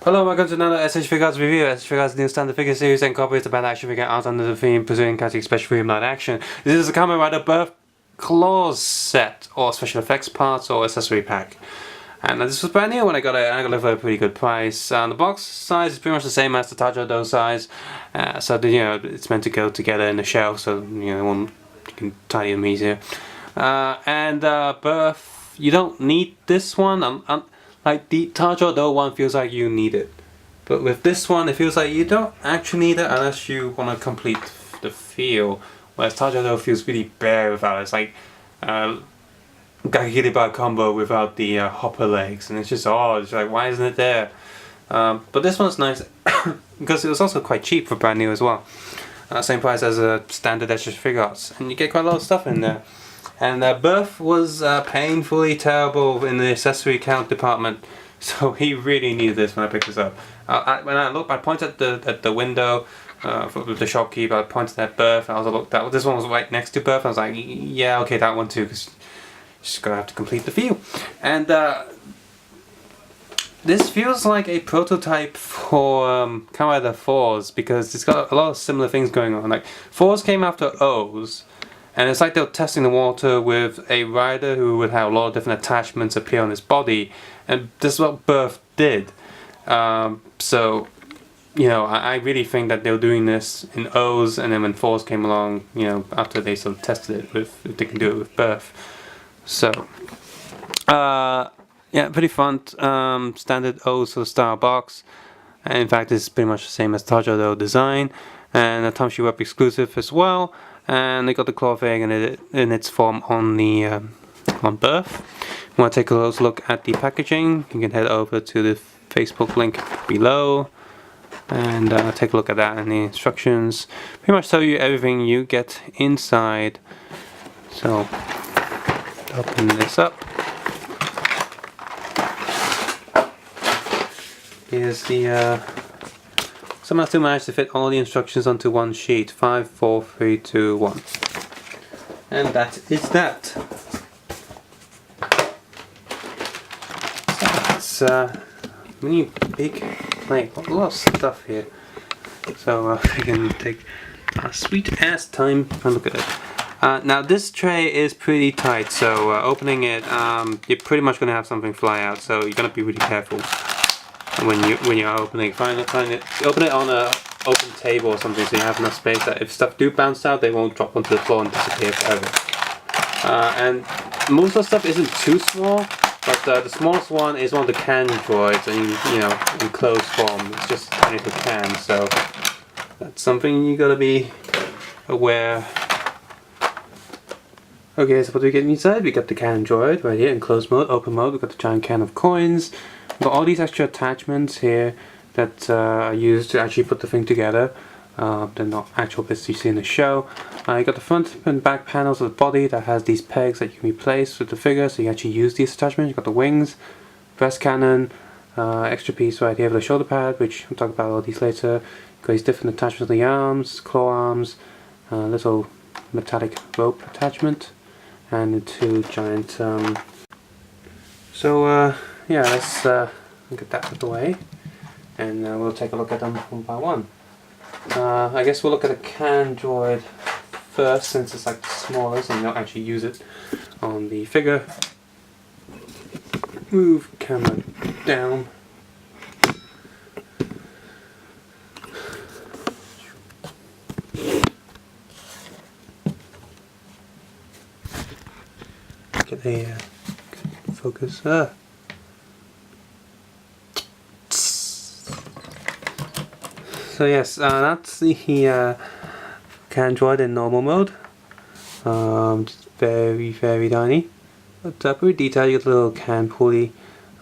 Hello, welcome to another SH Figuarts review. SH Figuarts' new standard figure series incorporates the band action figure art under the theme pursuing classic special streamlined action. This is a Kamen Rider Birth Claws set, or special effects parts, or accessory pack. And this was brand new when I got it, and I got it for a pretty good price. The box size is pretty much the same as the Tajo size, so that, it's meant to go together in the shelf, so you can tidy them easier. Birth, you don't need this one. Like the Tajo one feels like you need it, but with this one it feels like you don't actually need it unless you want to complete the feel. Whereas Tajo feels really bare without it. It's like Gakigiriba combo without the hopper legs, and it's just it's like, why isn't it there? But this one's nice because it was also quite cheap for brand new as well. Same price as a standard SH Figuarts, and you get quite a lot of stuff in there. And Birth was painfully terrible in the accessory count department, so he really needed this when I picked this up. When I looked, I pointed at the window for the shopkeeper. I pointed at Birth, and I also looked at this one was right next to Birth. I was like, yeah, okay, that one too, because just gonna have to complete the feel. And this feels like a prototype for Kamen Rider 4s, because it's got a lot of similar things going on. Like 4s came after O's. And it's like they were testing the water with a rider who would have a lot of different attachments appear on his body, and this is what Birth did. So, I really think that they were doing this in O's, and then when 4s came along, after they sort of tested it with, if they can do it with Birth. So, yeah, pretty fun. Standard O's sort of style box. And in fact, it's pretty much the same as Tajo design, and a Tamshi Web exclusive as well. And they got the claw fig in its form on the on Birth. If you want to take a close look at the packaging, you can head over to the Facebook link below and take a look at that and the instructions. Pretty much tell you everything you get inside. So open this up. Here's the somehow still managed to fit all the instructions onto one sheet. 5, 4, 3, 2, 1. And that is that. So it's a really big plate. A lot of stuff here. So we can take a sweet ass time and look at it. Now this tray is pretty tight, so opening it, you're pretty much going to have something fly out, so you're going to be really careful when you're opening. Open it on a open table or something, so you have enough space that if stuff do bounce out, they won't drop onto the floor and disappear forever. And most of the stuff isn't too small, but the smallest one is one of the can droids, and in closed form, it's just a tiny little can. So that's something you gotta be aware. Okay, so what do we get inside? We got the can droid right here in closed mode. Open mode, we got the giant can of coins. But all these extra attachments here that are used to actually put the thing together. They're not actual bits you see in the show. You got the front and back panels of the body that has these pegs that you can replace with the figure, so you actually use these attachments. You got the wings, breast cannon, extra piece right here for the shoulder pad, which we'll talk about all these later. Got these different attachments of the arms, claw arms, little metallic rope attachment, and the two giant. Yeah, let's get that out of the way, and we'll take a look at them one by one. I guess we'll look at the can droid first, since it's like the smallest and you don't actually use it on the figure. Move camera down. Get a focus. So yes, that's the can droid in normal mode. Just very, very tiny, but pretty detailed. You get a little can pulley.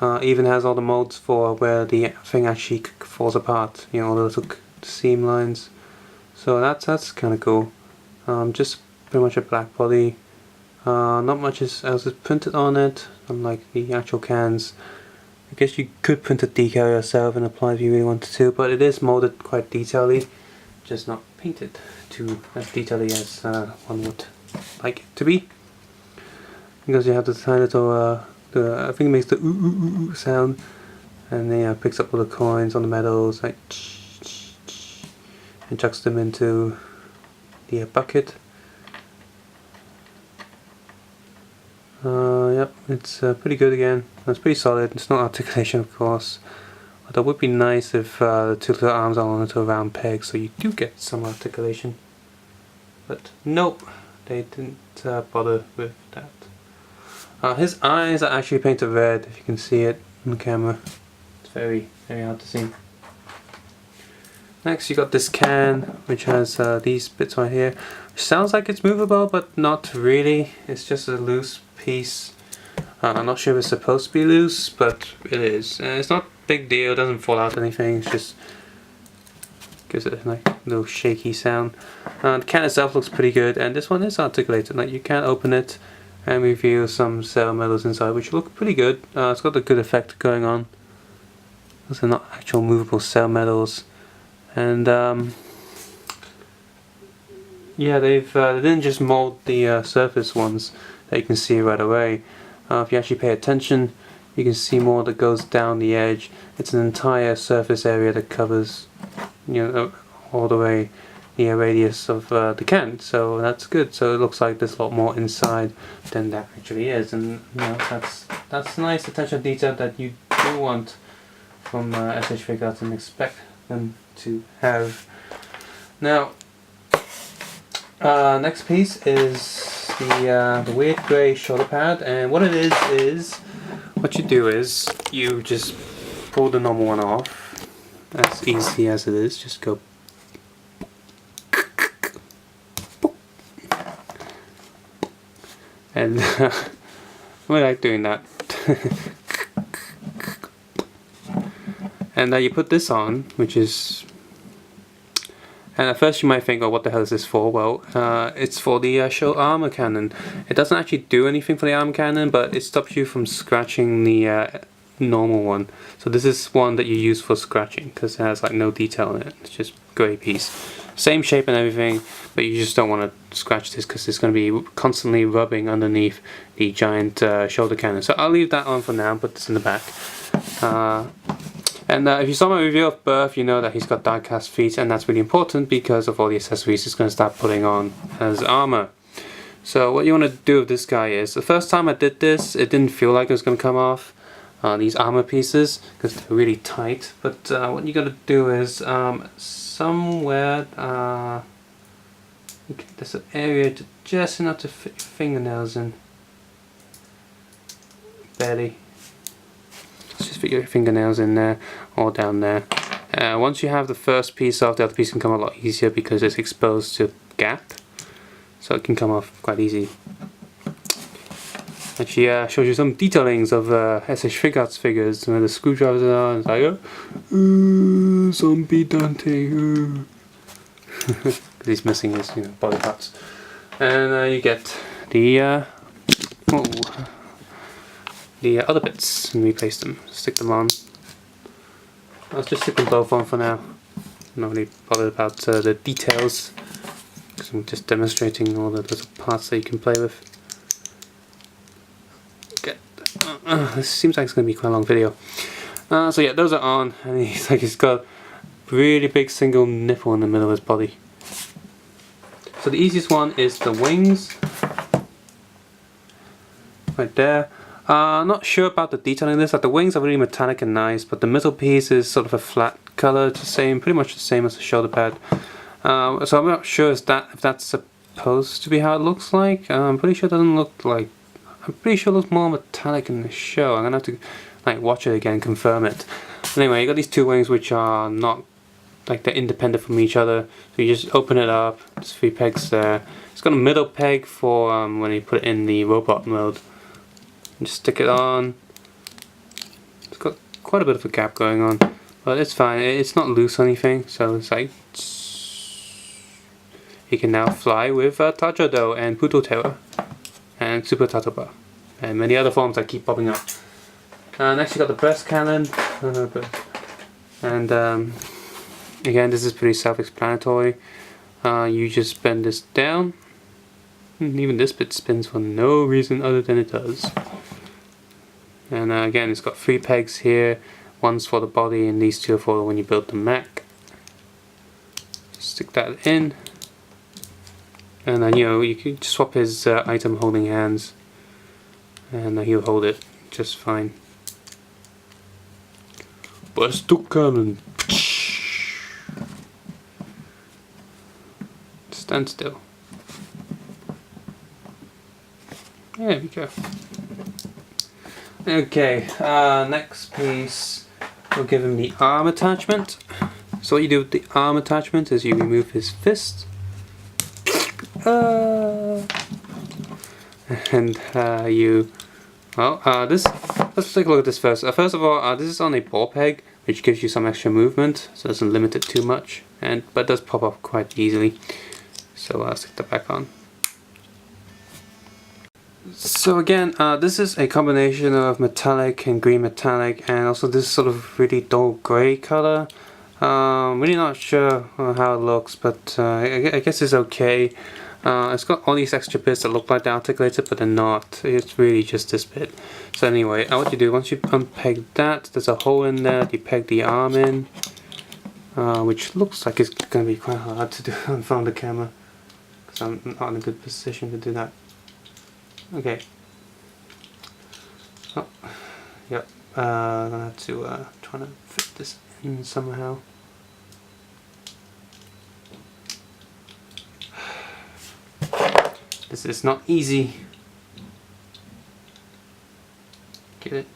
Even has all the modes for where the thing actually falls apart. The little seam lines. So that's kind of cool. Just pretty much a black body. Not much else is printed on it, unlike the actual cans. I guess you could print a decal yourself and apply if you really wanted to, but it is molded quite detailedly, just not painted to as detailedly as one would like it to be. Because you have the tiny little, I think it makes the ooh sound, and then picks up all the coins on the metals, like, and chucks them into the bucket. Yep, it's pretty good again. It's pretty solid. It's not articulation, of course. Although it would be nice if the two little arms are onto a round peg, so you do get some articulation. But nope, they didn't bother with that. His eyes are actually painted red, if you can see it on the camera. It's very, very hard to see. Next you got this can, which has these bits right here. Which sounds like it's movable, but not really. It's just a loose piece. I'm not sure if it's supposed to be loose, but it is. It's not a big deal, it doesn't fall out or anything, it's just gives it a like little shaky sound. The can itself looks pretty good, and this one is articulated. Like, you can open it and reveal some cell metals inside, which look pretty good. It's got a good effect going on. Those are not actual movable cell metals. And yeah, they didn't just mold the surface ones that you can see right away. If you actually pay attention, you can see more that goes down the edge. It's an entire surface area that covers, you know, all the way the radius of the can. So that's good. So it looks like there's a lot more inside than that actually is, and you know, that's nice attention to detail that you do want from SH Figuarts and expect them to have. Now, next piece is the weird grey shoulder pad, and what it is what you do is you just pull the normal one off, as easy as it is. Just go and I like doing that. And you put this on, which is, and at first you might think, oh, what the hell is this for? Well, it's for the show armor cannon. It doesn't actually do anything for the armor cannon, but it stops you from scratching the normal one. So this is one that you use for scratching, because it has like no detail in it. It's just grey piece. Same shape and everything, but you just don't want to scratch this because it's going to be constantly rubbing underneath the giant shoulder cannon. So I'll leave that on for now, put this in the back. And if you saw my review of Birth, you know that he's got die-cast feet, and that's really important because of all the accessories he's going to start putting on as armor. So what you want to do with this guy is, the first time I did this, it didn't feel like it was going to come off, these armor pieces, because they're really tight. But what you got to do is, somewhere, there's an area just enough to fit your fingernails in. Barely. Just fit your fingernails in there or down there. Once you have the first piece off, the other piece can come a lot easier because it's exposed to gap, so it can come off quite easy. Actually shows you some detailings of SH Figuarts figures where the screwdrivers are, and it's like, zombie Dante, because he's missing his body parts. And you get the other bits and replace them, stick them on. I'll just stick them both on for now. I'm not really bothered about the details, because I'm just demonstrating all the little parts that you can play with. Okay. This seems like it's going to be quite a long video. So yeah, those are on, and he's got a really big single nipple in the middle of his body. So the easiest one is the wings, right there. Not sure about the detailing of this. Like, the wings are really metallic and nice, but the middle piece is sort of a flat color. It's the same, pretty much the same as the shoulder pad. So I'm not sure if that's supposed to be how it looks like. I'm pretty sure it doesn't look like. I'm pretty sure it looks more metallic in the show. I'm gonna have to like watch it again and confirm it. Anyway, you got these two wings which are not like they're independent from each other. So you just open it up. There's 3 pegs there. It's got a middle peg for when you put it in the robot mode. Just stick it on. It's got quite a bit of a gap going on, but it's fine. It's not loose or anything, so it's like you can now fly with Tajodo and Puto Terror and Super Tatoba and many other forms that keep popping up. Next you got the breast cannon, and again this is pretty self-explanatory. You just bend this down, and even this bit spins for no reason other than it does. And again, it's got 3 pegs here One's for the body and these two are for when you build the mech. Stick that in. And then, you know, you can swap his item holding hands. And he'll hold it just fine. Best to Kamen. Stand still. There we go. Okay, next piece, we'll give him the arm attachment. So what you do with the arm attachment is you remove his fist. And let's take a look at this first. First of all, this is on a ball peg, which gives you some extra movement, so it doesn't limit it too much, but it does pop up quite easily. So I'll stick that back on. So again, this is a combination of metallic and green metallic, and also this sort of really dull grey color. Really not sure how it looks, but I guess it's okay. It's got all these extra bits that look like they're articulated, but they're not. It's really just this bit. So anyway, what you do, once you unpeg that, there's a hole in there, you peg the arm in, which looks like it's going to be quite hard to do in front of the camera, because I'm not in a good position to do that. Okay. Oh, yep. I'm gonna have to try to fit this in somehow. This is not easy. Get it?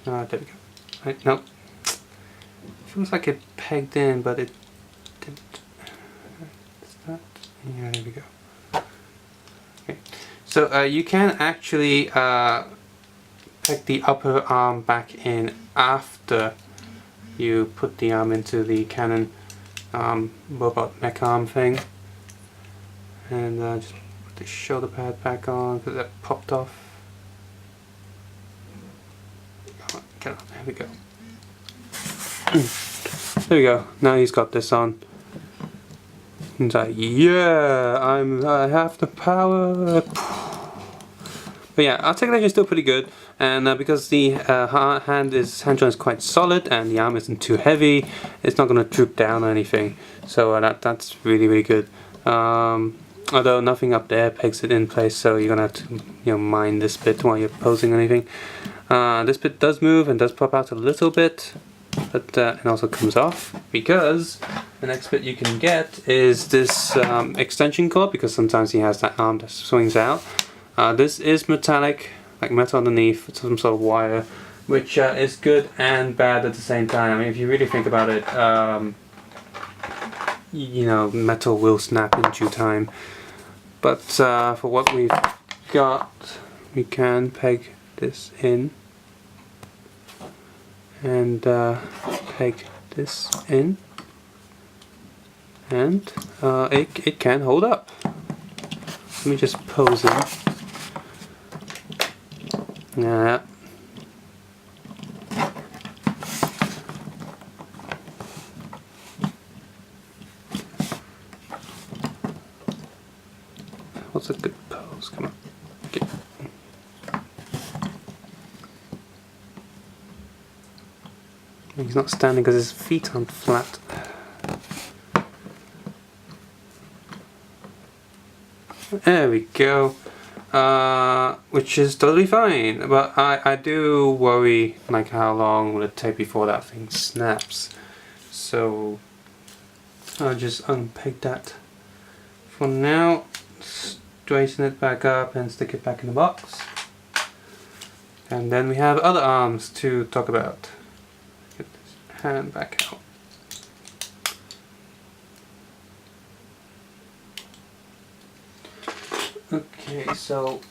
There we go. Right, nope. Feels like it pegged in, but it didn't. Is that? Yeah, there we go. So you can actually peg the upper arm back in after you put the arm into the Kamen robot mech arm thing, and just put the shoulder pad back on because that popped off. Get on, there we go. There we go. Now he's got this on. He's like, yeah, I have the power. But yeah, articulation is still pretty good, and because the hand joint is quite solid and the arm isn't too heavy, it's not going to droop down or anything. So that's really good. Although nothing up there pegs it in place, so you're gonna have to mind this bit while you're posing anything. This bit does move and does pop out a little bit, but it also comes off because the next bit you can get is this extension cord, because sometimes he has that arm that swings out. This is metallic, like metal underneath, it's some sort of wire, which is good and bad at the same time. I mean, if you really think about it, metal will snap in due time. But for what we've got, we can peg this in and peg this in, and it can hold up. Let me just pose in. Yeah. What's a good pose? Come on. Okay. He's not standing because his feet aren't flat. There we go. Which is totally fine, but I do worry, like, how long will it take before that thing snaps. So I'll just unpeg that for now, straighten it back up and stick it back in the box, and then we have other arms to talk about. Get this hand back out. Okay, so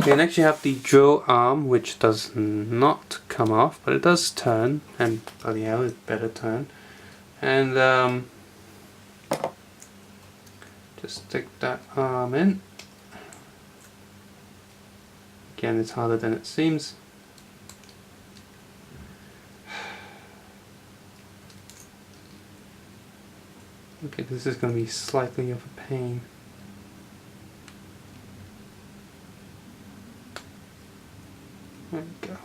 next you have the drill arm, which does not come off, but it does turn, and bloody hell, it better turn. And just stick that arm in. Again, it's harder than it seems. Okay, this is going to be slightly of a pain. There we go.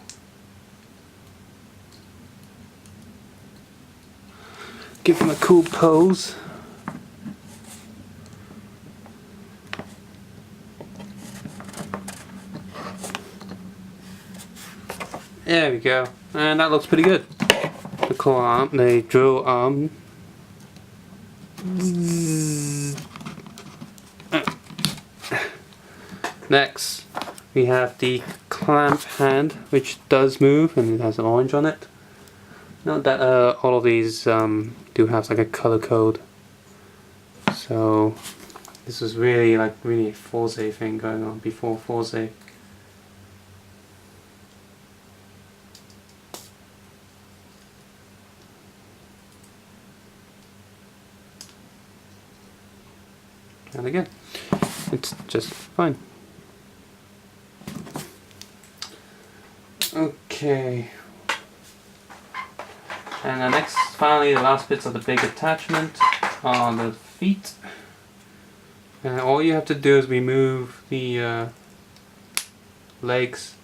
Give him a cool pose. There we go, and that looks pretty good. The claw arm, the drill arm. Next, we have the clamp hand, which does move, and it has an orange on it. Note that all of these do have like a color code. So this was really a Forze thing going on before Forze. And again, it's just fine. Okay. And the next, finally, the last bits of the big attachment are the feet. And all you have to do is remove the legs.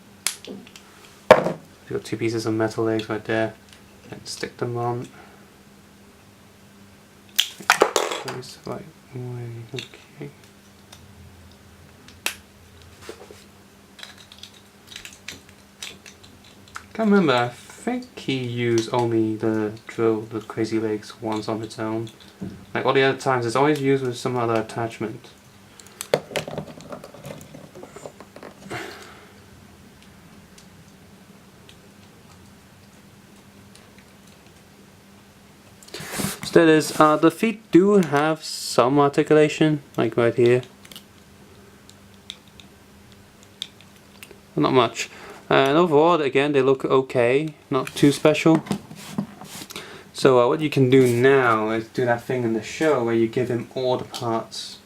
You've got two pieces of metal legs right there, and stick them on. Place right way. Okay. Can't remember. I think he used only the crazy legs once on its own. Like all the other times, it's always used with some other attachment. So that is, the feet do have some articulation, like right here. But not much. And overall, again, they look okay, not too special. So what you can do now is do that thing in the show where you give him all the parts.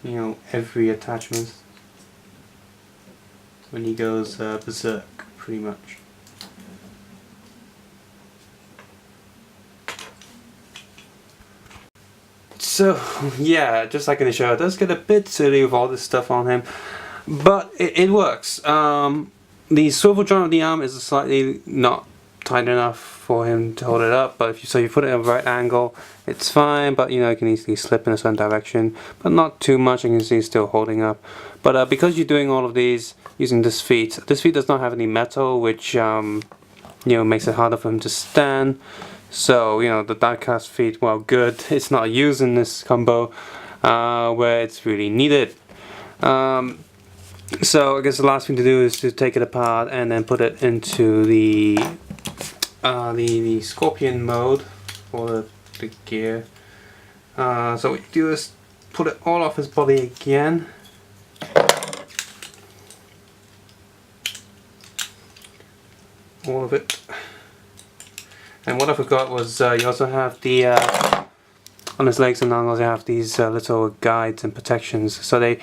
You know, every attachment. When he goes berserk, pretty much. So, yeah, just like in the show, it does get a bit silly with all this stuff on him. But it works. The swivel joint of the arm is slightly not tight enough for him to hold it up, but if you put it at a right angle, it's fine. But you know, you can easily slip in a certain direction, but not too much. You can see it's still holding up. But because you're doing all of these using this feet does not have any metal, which you know, makes it harder for him to stand. So you know, the die-cast feet, well, good. It's not used in this combo where it's really needed. So I guess the last thing to do is to take it apart and then put it into the Scorpion mode for the gear. So what you do is put it all off his body again. All of it. And what I forgot was you also have the on his legs and arms, they have these little guides and protections. So they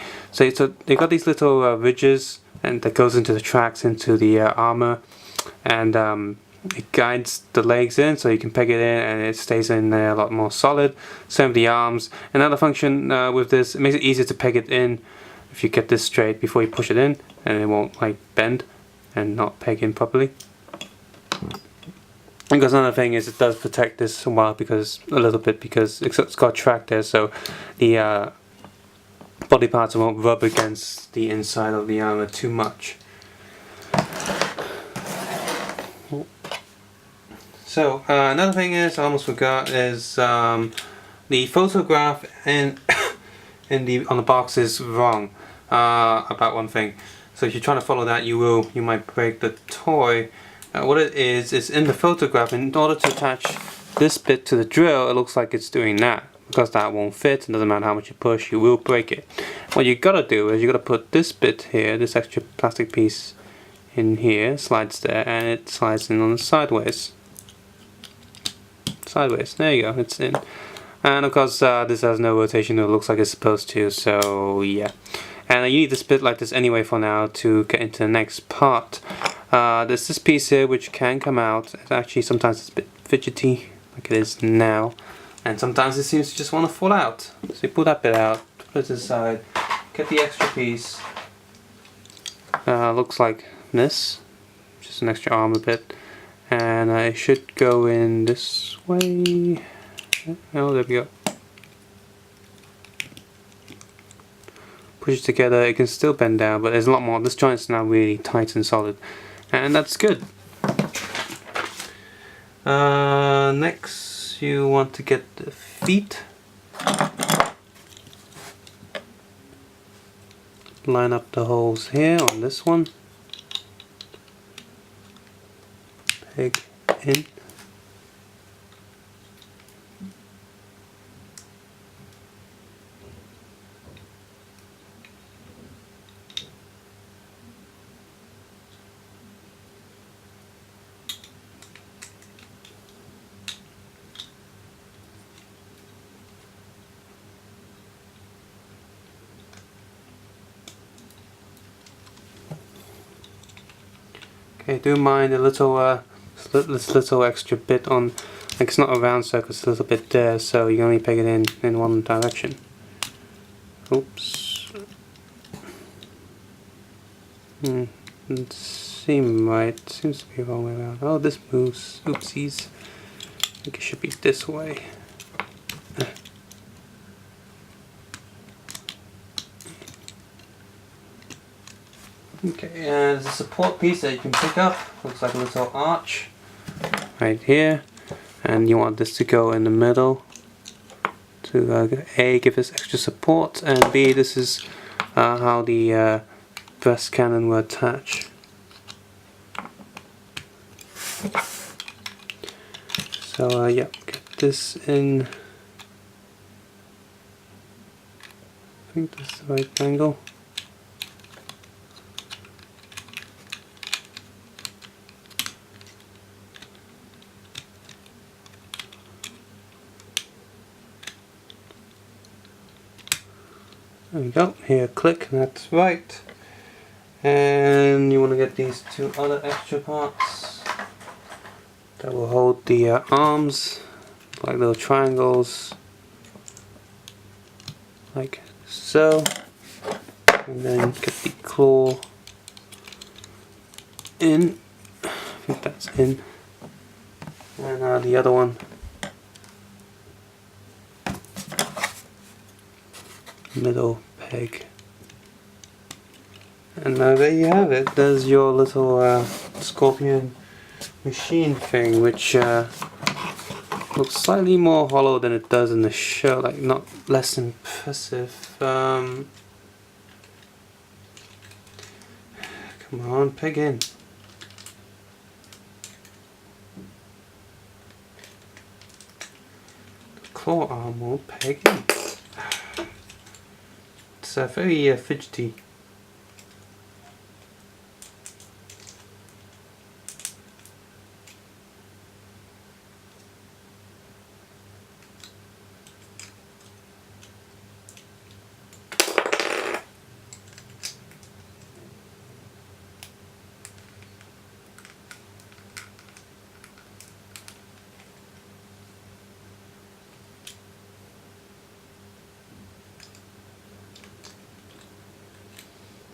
got these little ridges, and that goes into the tracks into the armor, and it guides the legs in, so you can peg it in, and it stays in there a lot more solid. Same with the arms. Another function with this, it makes it easier to peg it in if you get this straight before you push it in, and it won't like bend and not peg in properly. Because another thing is, it does protect this a little bit because it's got a track there, so the body parts won't rub against the inside of the armor too much. So another thing is, I almost forgot, is the photograph on the box is wrong about one thing. So if you're trying to follow that, you might break the toy. What it is in the photograph, in order to attach this bit to the drill, it looks like it's doing that. Because that won't fit, it doesn't matter how much you push, you will break it. What you gotta do is you gotta put this bit here, this extra plastic piece in here, slides there, and it slides in on the sideways. Sideways, there you go, it's in. And of course this has no rotation, it looks like it's supposed to, so yeah. And you need this bit like this anyway for now to get into the next part. There's this piece here which can come out. It's actually sometimes it's a bit fidgety, like it is now, and sometimes it seems to just want to fall out. So you pull that bit out, put it to the side, get the extra piece, looks like this, just an extra arm a bit, and I should go in this way. Oh, there we go. Push it together, it can still bend down, but there's a lot more. This joint is now really tight and solid, and that's good. Next you want to get the feet. Line up the holes here on this one. Peg in. Okay, do mind a little, this little extra bit on, like it's not a round circle, it's a little bit there, so you only peg it in one direction. Oops. Doesn't seem right, seems to be the wrong way around. Oh, this moves, oopsies. I think it should be this way. Okay, and there's a support piece that you can pick up. Looks like a little arch right here, and you want this to go in the middle to A, give us extra support, and B, this is how the breast cannon will attach. So yeah, get this in. I think that's the right angle. There we go, here click, that's right. And you want to get these two other extra parts that will hold the arms, like little triangles, like so. And then get the claw in, I think that's in. And the other one. Middle peg, and there you have it. There's your little scorpion machine thing, which looks slightly more hollow than it does in the show, like not less impressive. Come on, peg in. The claw arm will peg in. It's very fidgety.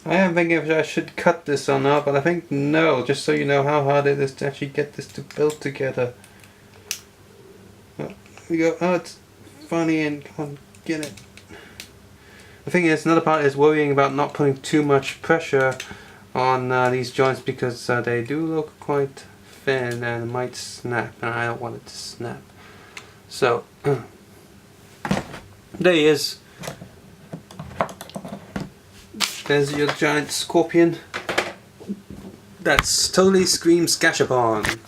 I am thinking if I should cut this or not, but I think no, just so you know how hard it is to actually get this to build together. Oh, here we go. Oh, it's funny, and come on, get it. The thing is, another part is worrying about not putting too much pressure on these joints, because they do look quite thin and might snap, and I don't want it to snap. So, there he is. There's your giant scorpion. That's totally screams Gashapon.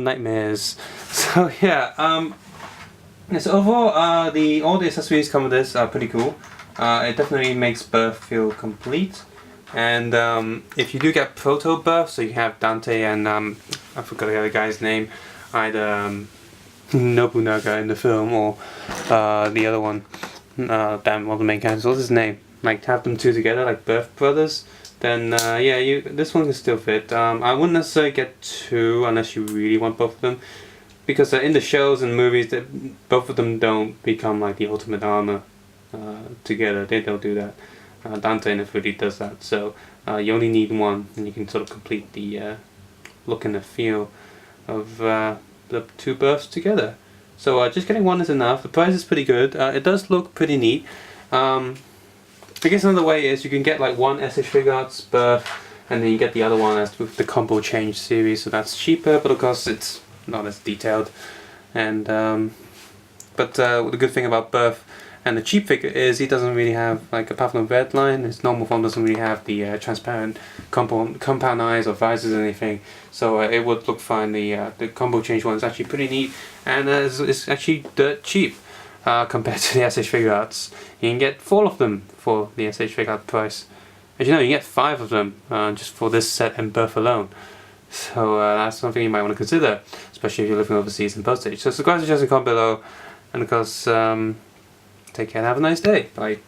Nightmares. So yeah, so overall, all the accessories come with this are pretty cool. It definitely makes birth feel complete. And if you do get proto birth, so you have Dante and I forgot the other guy's name, either Nobunaga in the film or the other one, damn, all the main characters, what's his name? Like have them two together like birth brothers, then yeah, this one can still fit. I wouldn't necessarily get two unless you really want both of them. because in the shows and movies, both of them don't become like the ultimate armor together. They don't do that. Dante never really does that. So you only need one, and you can sort of complete the look and the feel of the two births together. So just getting one is enough. The price is pretty good. It does look pretty neat. I guess another way is you can get like one SH Figuarts birth, and then you get the other one as with the combo change series. So that's cheaper, but of course it's not as detailed. And but the good thing about birth and the cheap figure is he doesn't really have, like, apart from the red line, his normal form doesn't really have the transparent compound eyes or visors or anything. So it would look fine. The combo change one is actually pretty neat, and it's actually dirt cheap compared to the SH Figuarts. You can get 4 of them for the SH Figuart price. As you know, you get 5 of them just for this set and birth alone. So that's something you might want to consider, especially if you're living overseas and postage. So subscribe to the comment below, and of course, take care and have a nice day. Bye.